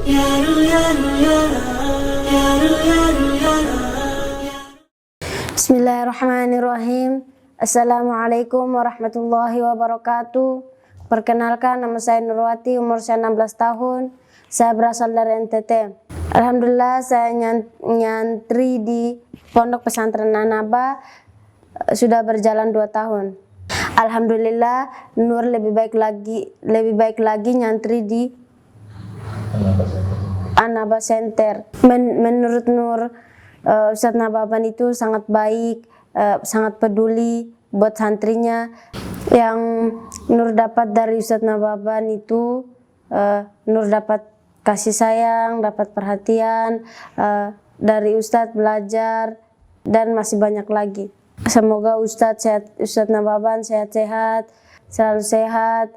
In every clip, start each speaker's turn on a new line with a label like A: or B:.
A: Bismillahirrahmanirrahim. Assalamualaikum warahmatullahi wabarakatuh. Perkenalkan, nama saya Nurwati, umur saya 16 tahun. Saya berasal dari NTT. Alhamdulillah saya nyantri di Pondok Pesantren Anaba sudah berjalan 2 tahun. Alhamdulillah Nur lebih baik lagi nyantri di Anaba Center. Menurut Nur, Ustadz Nababan itu sangat baik, sangat peduli buat santrinya. Yang Nur dapat dari Ustadz Nababan itu, Nur dapat kasih sayang, dapat perhatian, dari Ustadz belajar, dan masih banyak lagi. Semoga Ustadz Nababan sehat-sehat, selalu sehat,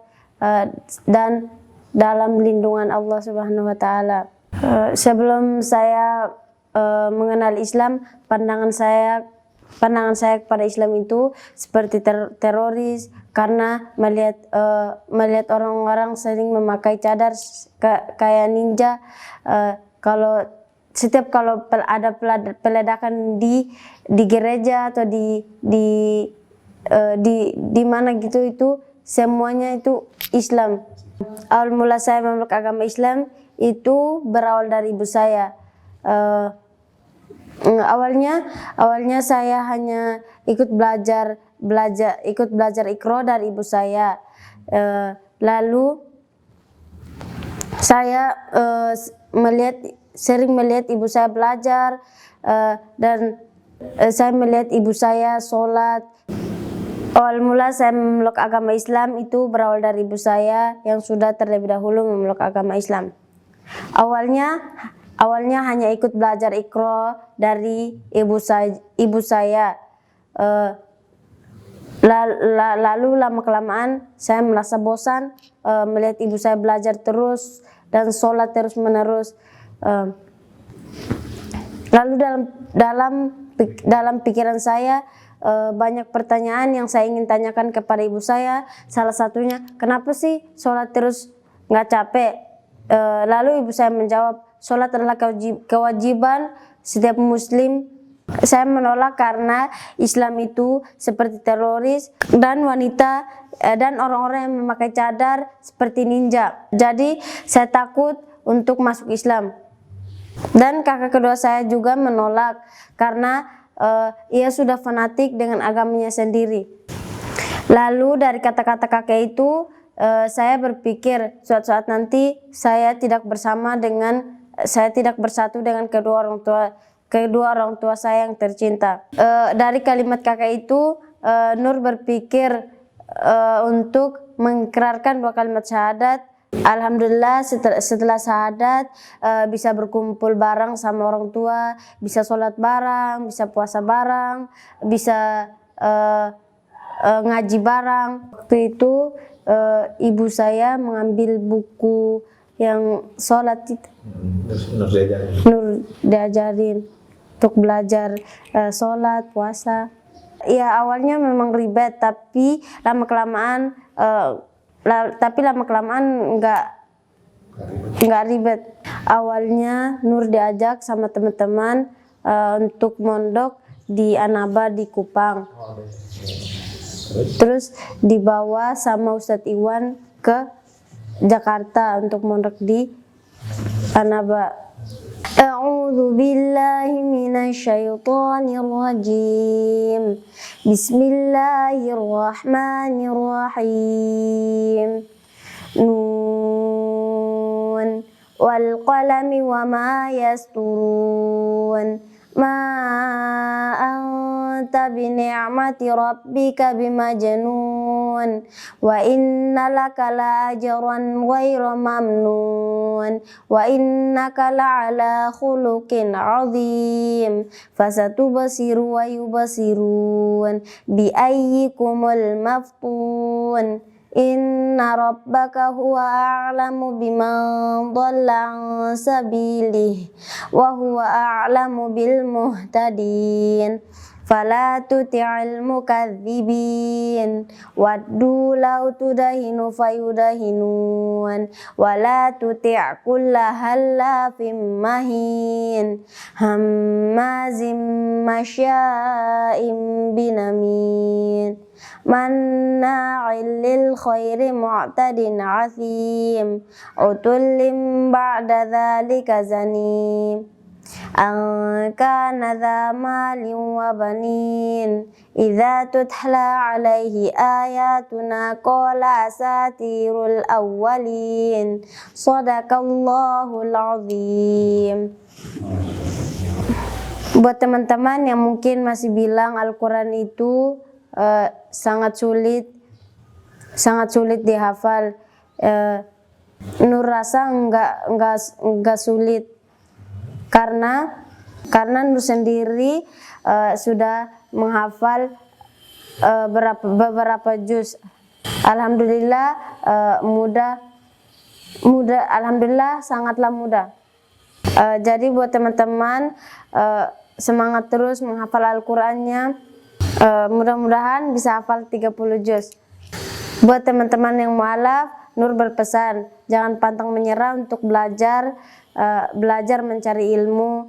A: dan dalam lindungan Allah Subhanahu wa Ta'ala. Sebelum saya mengenal Islam, pandangan saya kepada Islam itu seperti teroris, karena melihat orang-orang sering memakai cadar kayak ninja. Kalau ada peledakan di gereja atau di mana gitu, itu semuanya itu Islam. Awal mula saya memeluk agama Islam itu berawal dari ibu saya. Awalnya saya hanya ikut belajar Iqra dari ibu saya. Lalu saya sering melihat ibu saya belajar, dan saya melihat ibu saya sholat. Awal mula saya memeluk agama Islam itu berawal dari ibu saya yang sudah terlebih dahulu memeluk agama Islam. Awalnya hanya ikut belajar Iqra dari ibu saya. Lalu lama-kelamaan saya merasa bosan melihat ibu saya belajar terus dan sholat terus menerus. Lalu dalam pikiran saya banyak pertanyaan yang saya ingin tanyakan kepada ibu saya. Salah satunya, kenapa sih sholat terus nggak capek? Lalu ibu saya menjawab, sholat adalah kewajiban setiap muslim. Saya menolak karena Islam itu seperti teroris dan wanita dan orang-orang yang memakai cadar seperti ninja. Jadi saya takut untuk masuk Islam. Dan kakak kedua saya juga menolak karena ia sudah fanatik dengan agamanya sendiri. Lalu dari kata-kata kakek itu, saya berpikir suatu saat nanti saya tidak bersatu dengan kedua orang tua saya yang tercinta. Dari kalimat kakek itu, Nur berpikir untuk mengikrarkan 2 kalimat syahadat. Alhamdulillah setelah syahadat bisa berkumpul bareng sama orang tua, bisa sholat bareng, bisa puasa bareng, bisa ngaji bareng. Waktu itu ibu saya mengambil buku yang sholat itu, Nur diajarin untuk belajar sholat, puasa. Ya awalnya memang ribet, tapi lama kelamaan nggak ribet. Awalnya Nur diajak sama teman-teman untuk mondok di Anaba di Kupang. Terus dibawa sama Ustadz Iwan ke Jakarta untuk mondok di Anaba. A'udzu billahi minasyaitonir rajim. Bismillahirrahmanirrahim. Nun wal qalami wama yasturun. Ma anta bi ni'mati rabbika bimajnun wa inna laka la ajran ghayra mamnun wa innaka la'ala khuluqin 'azim fasatubsiru wa yubsirun bi ayyikumul maftun. Inna rabbaka huwa a'lamu biman dhalla an sabilihi wa huwa a'lamu bil muhtadin. fala tuti'il mukadzibin waddu law tudahinu fayudahinun wala tuti' kulla hallafim mahin hammazim masya'im binamin manna'il lil khairi mu'tadin athim utullim ba'da dzalika zanim an kana dza malin wa banin idza tutla alaihi ayatuna qala asatirul awwalin sadaqallahul azim. Buat teman-teman yang mungkin masih bilang Al-Quran itu sangat sulit dihafal, Nur rasa enggak sulit karena Nur sendiri sudah menghafal beberapa juz. Alhamdulillah mudah, alhamdulillah sangatlah mudah. Jadi buat teman-teman semangat terus menghafal Al-Qur'annya. Mudah-mudahan bisa hafal 30 juz. Buat teman-teman yang mualaf, Nur berpesan jangan pantang menyerah untuk belajar mencari ilmu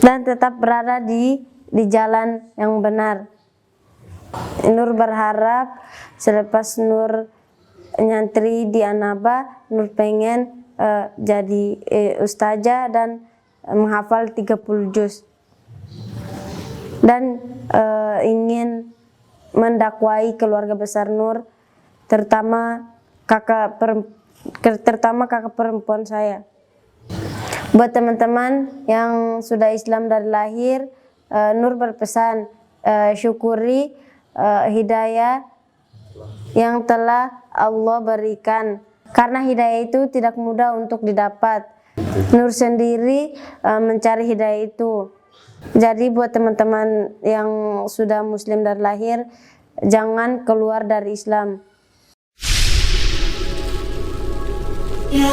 A: dan tetap berada di jalan yang benar. Nur berharap selepas Nur nyantri di Anaba, Nur pengen jadi ustazah dan menghafal 30 juz dan ingin mendakwai keluarga besar Nur, terutama kakak perempuan saya. Buat teman-teman yang sudah Islam dari lahir, Nur berpesan syukuri hidayah yang telah Allah berikan, karena hidayah itu tidak mudah untuk didapat. Nur sendiri mencari hidayah itu. Jadi buat teman-teman yang sudah Muslim dari lahir, jangan keluar dari Islam. Ya